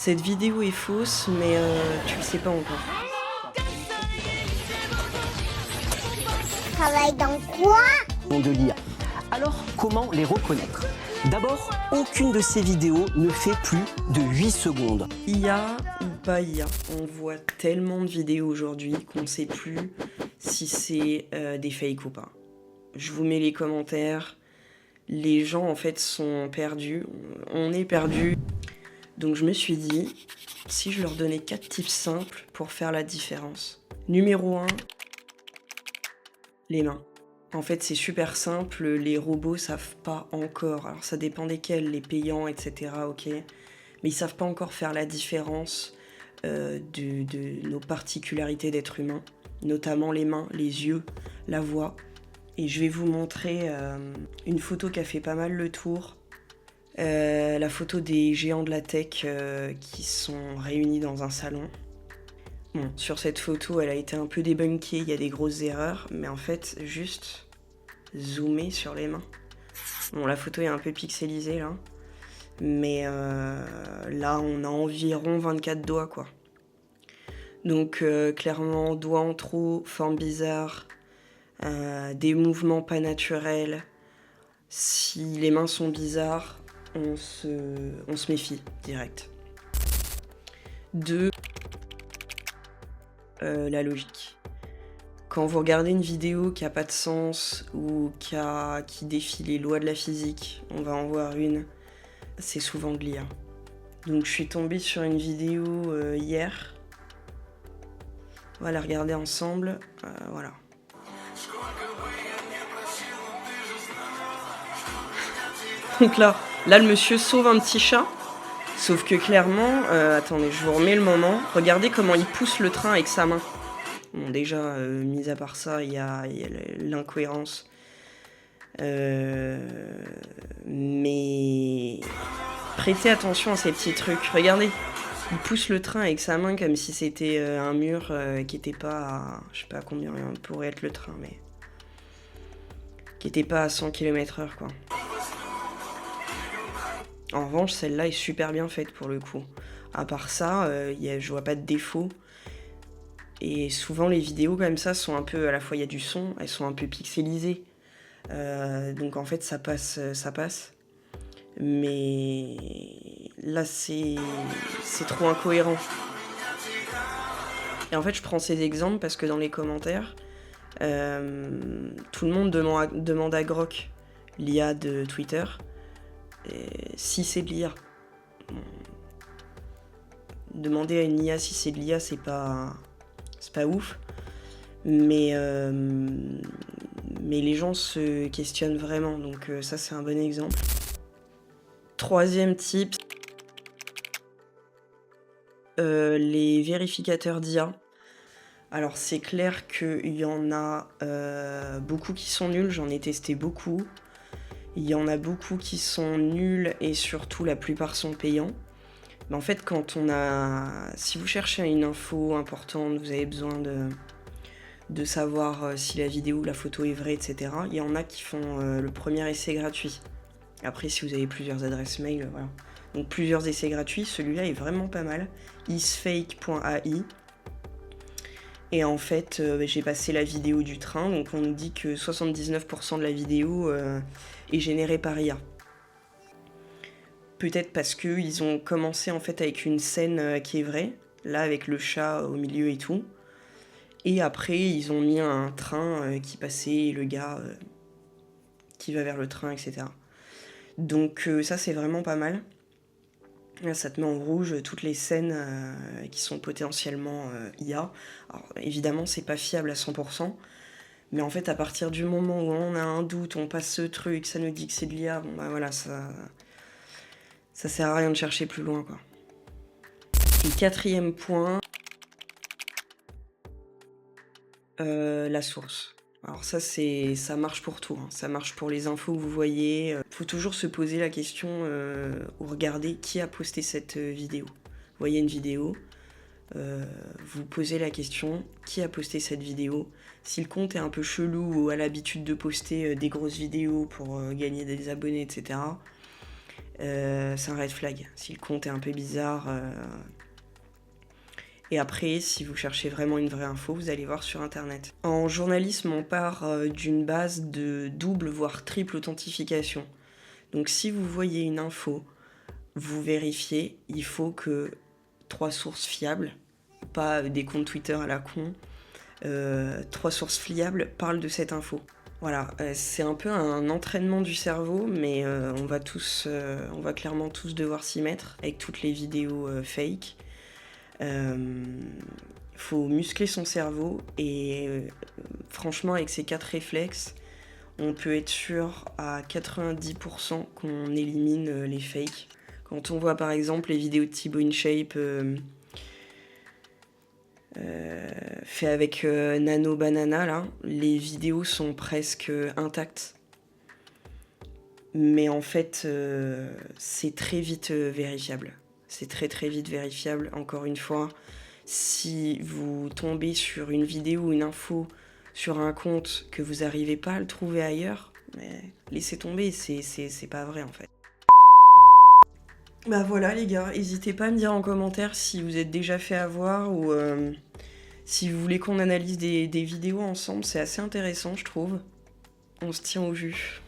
Cette vidéo est fausse, mais tu le sais pas encore. Travaille dans quoi? De l'IA. Alors, comment les reconnaître? D'abord, aucune de ces vidéos ne fait plus de 8 secondes. IA ou pas IA, on voit tellement de vidéos aujourd'hui qu'on ne sait plus si c'est des fakes ou pas. Je vous mets les commentaires. Les gens en fait sont perdus, on est perdus. Donc je me suis dit, si je leur donnais 4 tips simples pour faire la différence. Numéro 1, les mains. En fait, c'est super simple, les robots savent pas encore. Alors ça dépend desquels, les payants, etc. Ok, mais ils savent pas encore faire la différence de nos particularités d'être humain, notamment les mains, les yeux, la voix. Et je vais vous montrer une photo qui a fait pas mal le tour. La photo des géants de la tech qui sont réunis dans un salon. Bon, sur cette photo, elle a été un peu débunkée, il y a des grosses erreurs, mais en fait, juste zoomer sur les mains. Bon, la photo est un peu pixelisée là, mais là, on a environ 24 doigts, quoi. Donc, clairement, doigts en trop, forme bizarre, des mouvements pas naturels. Si les mains sont bizarres, on se méfie direct. 2. La logique. Quand vous regardez une vidéo qui a pas de sens ou qui défie les lois de la physique, on va en voir une, c'est souvent de l'IA. Donc je suis tombée sur une vidéo hier. On va la regarder ensemble. Voilà. Donc là, le monsieur sauve un petit chat. Sauf que clairement, attendez, je vous remets le moment. Regardez comment il pousse le train avec sa main. Bon, déjà, mis à part ça, il y a l'incohérence. Mais prêtez attention à ces petits trucs. Regardez, il pousse le train avec sa main comme si c'était un mur qui était pas à... Je sais pas à combien pourrait être le train, mais... qui était pas à 100 km/h, quoi. En revanche, celle-là est super bien faite pour le coup. À part ça, je vois pas de défaut. Et souvent, les vidéos comme ça sont un peu... À la fois, il y a du son, elles sont un peu pixelisées. Donc en fait, ça passe. Mais là, c'est trop incohérent. Et en fait, je prends ces exemples parce que dans les commentaires, tout le monde demande à Grok, l'IA de Twitter, si c'est de l'IA. Demander à une IA si c'est de l'IA, c'est pas ouf. Mais les gens se questionnent vraiment, donc ça c'est un bon exemple. 3e tip, les vérificateurs d'IA. Alors c'est clair qu'il y en a beaucoup qui sont nuls, j'en ai testé beaucoup. Il y en a beaucoup qui sont nuls et surtout la plupart sont payants. Mais en fait, si vous cherchez une info importante, vous avez besoin de savoir si la vidéo ou la photo est vraie, etc. Il y en a qui font le premier essai gratuit. Après, si vous avez plusieurs adresses mail, voilà. Donc plusieurs essais gratuits, celui-là est vraiment pas mal. isfake.ai. Et en fait, j'ai passé la vidéo du train, donc on nous dit que 79% de la vidéo est générée par IA. Peut-être parce qu'ils ont commencé en fait avec une scène qui est vraie, là avec le chat au milieu et tout. Et après, ils ont mis un train qui passait et le gars qui va vers le train, etc. Donc ça, c'est vraiment pas mal. Là, ça te met en rouge toutes les scènes qui sont potentiellement IA. Alors, évidemment, c'est pas fiable à 100%. Mais en fait, à partir du moment où on a un doute, on passe ce truc, ça nous dit que c'est de l'IA, bon bah voilà, ça sert à rien de chercher plus loin, quoi. Et 4e point, la source. Alors ça marche pour tout, hein. Ça marche pour les infos que vous voyez. Faut toujours se poser la question ou regarder qui a posté cette vidéo. Vous voyez une vidéo, vous posez la question qui a posté cette vidéo. Si le compte est un peu chelou ou a l'habitude de poster des grosses vidéos pour gagner des abonnés, etc., c'est un red flag. Si le compte est un peu bizarre. Et après, si vous cherchez vraiment une vraie info, vous allez voir sur internet. En journalisme, on part d'une base de double voire triple authentification. Donc si vous voyez une info, vous vérifiez, il faut que 3 sources fiables, pas des comptes Twitter à la con, 3 sources fiables parlent de cette info. Voilà, c'est un peu un entraînement du cerveau, mais on va clairement tous devoir s'y mettre avec toutes les vidéos fake. Faut muscler son cerveau et franchement avec ces 4 réflexes, on peut être sûr à 90% qu'on élimine les fakes. Quand on voit par exemple les vidéos de Thibaut InShape fait avec Nano Banana là, les vidéos sont presque intactes. Mais en fait, c'est très vite vérifiable. C'est très vite vérifiable. Encore une fois, si vous tombez sur une vidéo ou une info sur un compte que vous n'arrivez pas à le trouver ailleurs, laissez tomber, c'est pas vrai en fait. Bah voilà les gars, n'hésitez pas à me dire en commentaire si vous êtes déjà fait avoir ou si vous voulez qu'on analyse des vidéos ensemble, c'est assez intéressant je trouve. On se tient au jus.